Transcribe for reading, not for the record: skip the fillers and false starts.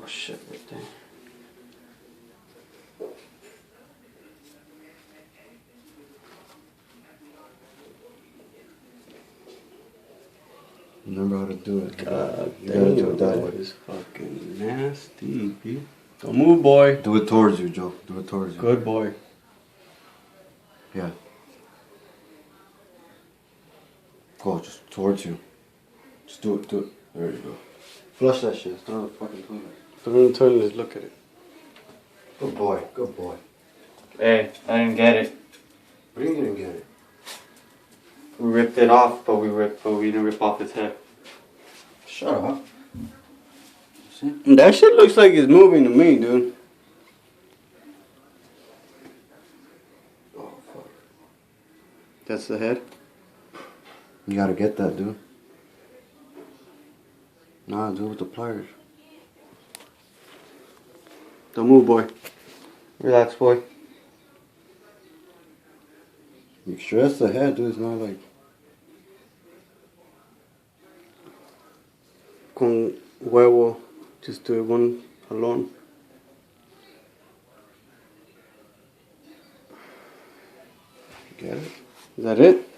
Oh shit, right there. Remember how to do it. God You gotta do damn, it that that way. is fucking nasty, B. Don't move, boy. Do it towards you, Joe. Do it towards you. Good boy. Yeah. Go, just towards you. Just do it, do it. There you go. Flush that shit. Throw the fucking toilet. Throw the toilet, look at it. Good boy, good boy. Hey, I didn't get it. What are you gonna get it? We ripped it off, but we didn't rip off its head. Shut up. See? That shit looks like it's moving to me, dude. Oh, fuck. That's the head? You gotta get that, dude. Nah, do it with the pliers. Don't move, boy. Relax, boy. You stress the head, dude. It's not like... Con huevo. Just do it one alone. Get it? Is that it?